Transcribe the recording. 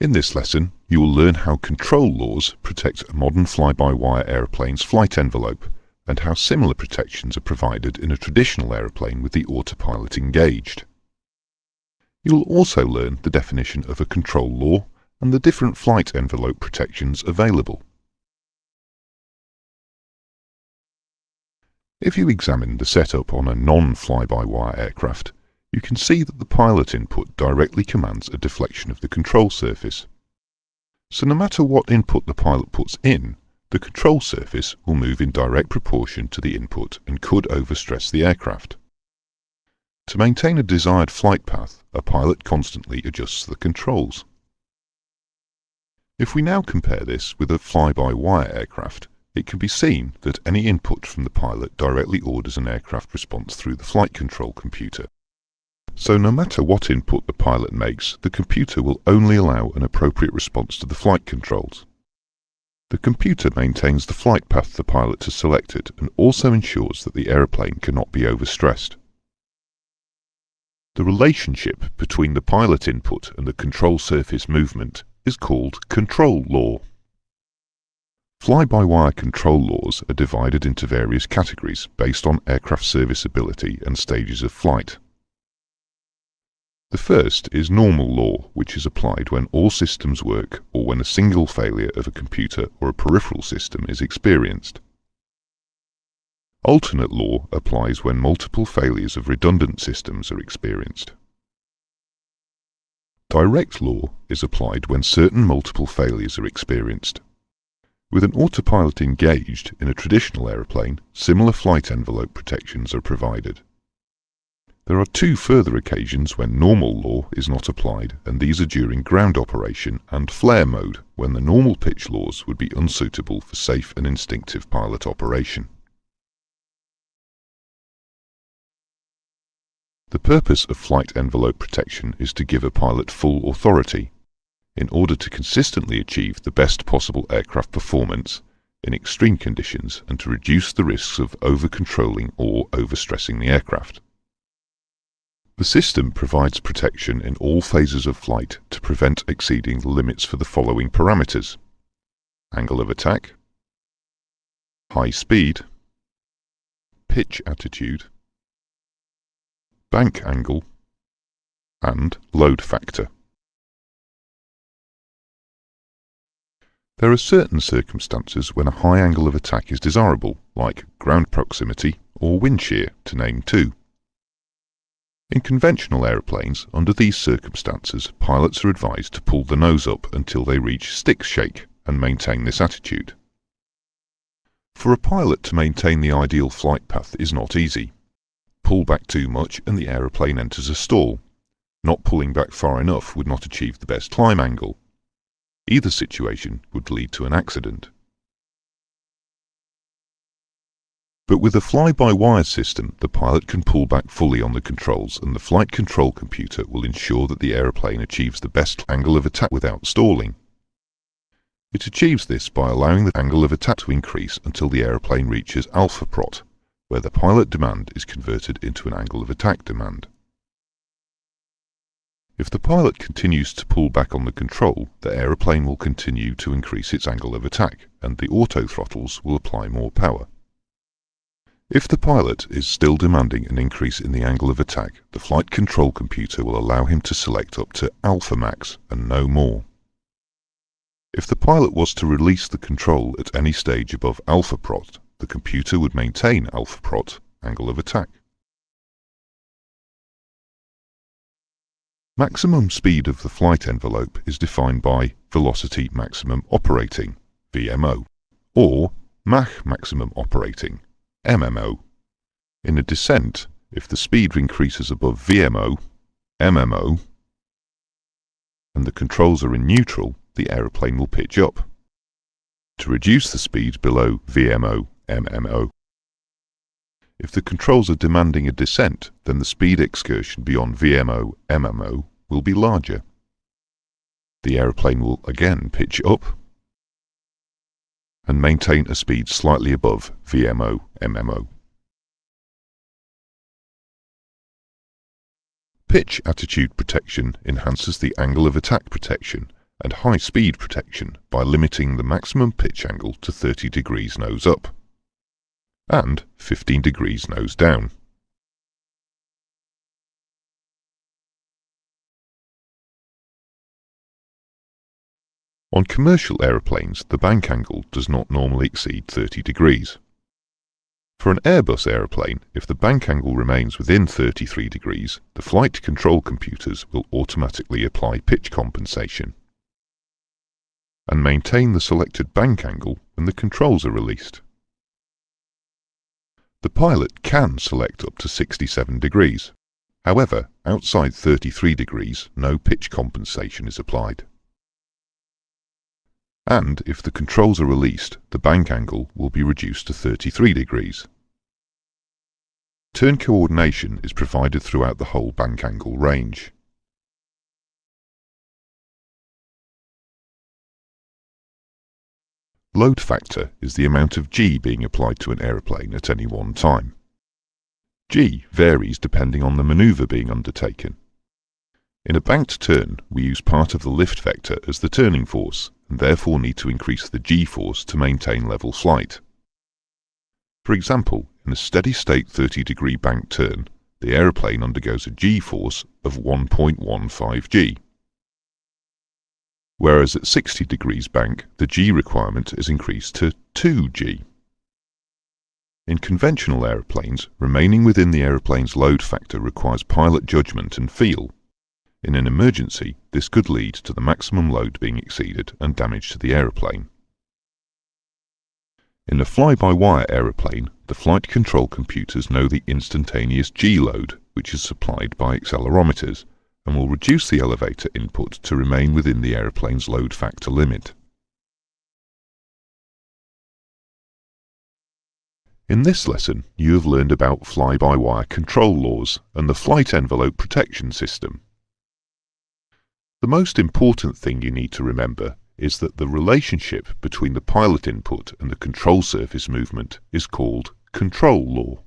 In this lesson, you will learn how control laws protect a modern fly-by-wire aeroplane's flight envelope, and how similar protections are provided in a traditional aeroplane with the autopilot engaged. You will also learn the definition of a control law and the different flight envelope protections available. If you examine the setup on a non-fly-by-wire aircraft, you can see that the pilot input directly commands a deflection of the control surface. So no matter what input the pilot puts in, the control surface will move in direct proportion to the input and could overstress the aircraft. To maintain a desired flight path, a pilot constantly adjusts the controls. If we now compare this with a fly-by-wire aircraft, it can be seen that any input from the pilot directly orders an aircraft response through the flight control computer. So no matter what input the pilot makes, the computer will only allow an appropriate response to the flight controls. The computer maintains the flight path the pilot has selected and also ensures that the aeroplane cannot be overstressed. The relationship between the pilot input and the control surface movement is called control law. Fly-by-wire control laws are divided into various categories based on aircraft serviceability and stages of flight. The first is normal law, which is applied when all systems work or when a single failure of a computer or a peripheral system is experienced. Alternate law applies when multiple failures of redundant systems are experienced. Direct law is applied when certain multiple failures are experienced. With an autopilot engaged in a traditional aeroplane, similar flight envelope protections are provided. There are two further occasions when normal law is not applied, and these are during ground operation and flare mode, when the normal pitch laws would be unsuitable for safe and instinctive pilot operation. The purpose of flight envelope protection is to give a pilot full authority, in order to consistently achieve the best possible aircraft performance in extreme conditions and to reduce the risks of over-controlling or overstressing the aircraft. The system provides protection in all phases of flight to prevent exceeding the limits for the following parameters: angle of attack, high speed, pitch attitude, bank angle, and load factor. There are certain circumstances when a high angle of attack is desirable, like ground proximity or wind shear, to name two. In conventional aeroplanes, under these circumstances, pilots are advised to pull the nose up until they reach stick shake and maintain this attitude. For a pilot to maintain the ideal flight path is not easy. Pull back too much and the aeroplane enters a stall. Not pulling back far enough would not achieve the best climb angle. Either situation would lead to an accident. But with a fly-by-wire system, the pilot can pull back fully on the controls and the flight control computer will ensure that the aeroplane achieves the best angle of attack without stalling. It achieves this by allowing the angle of attack to increase until the aeroplane reaches alpha prot, where the pilot demand is converted into an angle of attack demand. If the pilot continues to pull back on the control, the aeroplane will continue to increase its angle of attack, and the auto throttles will apply more power. If the pilot is still demanding an increase in the angle of attack, the flight control computer will allow him to select up to alpha max and no more. If the pilot was to release the control at any stage above alpha prot, the computer would maintain alpha prot angle of attack. Maximum speed of the flight envelope is defined by velocity maximum operating, VMO, or Mach maximum operating, MMO. In a descent, if the speed increases above VMO, MMO, and the controls are in neutral, the aeroplane will pitch up. To reduce the speed below VMO, MMO. If the controls are demanding a descent, then the speed excursion beyond VMO, MMO will be larger. The aeroplane will again pitch up and maintain a speed slightly above VMO, MMO. Pitch attitude protection enhances the angle of attack protection and high-speed protection by limiting the maximum pitch angle to 30 degrees nose up and 15 degrees nose down. On commercial aeroplanes, the bank angle does not normally exceed 30 degrees. For an Airbus aeroplane, if the bank angle remains within 33 degrees, the flight control computers will automatically apply pitch compensation and maintain the selected bank angle when the controls are released. The pilot can select up to 67 degrees. However, outside 33 degrees, no pitch compensation is applied. And if the controls are released, the bank angle will be reduced to 33 degrees. Turn coordination is provided throughout the whole bank angle range. Load factor is the amount of G being applied to an aeroplane at any one time. G varies depending on the manoeuvre being undertaken. In a banked turn, we use part of the lift vector as the turning force, and therefore need to increase the G-force to maintain level flight. For example, in a steady-state 30-degree bank turn, the aeroplane undergoes a G-force of 1.15 G. Whereas at 60 degrees bank, the G requirement is increased to 2 G. In conventional aeroplanes, remaining within the aeroplane's load factor requires pilot judgment and feel. In an emergency, this could lead to the maximum load being exceeded and damage to the aeroplane. In a fly-by-wire aeroplane, the flight control computers know the instantaneous G load, which is supplied by accelerometers, and will reduce the elevator input to remain within the aeroplane's load factor limit. In this lesson, you have learned about fly-by-wire control laws and the flight envelope protection system. The most important thing you need to remember is that the relationship between the pilot input and the control surface movement is called control law.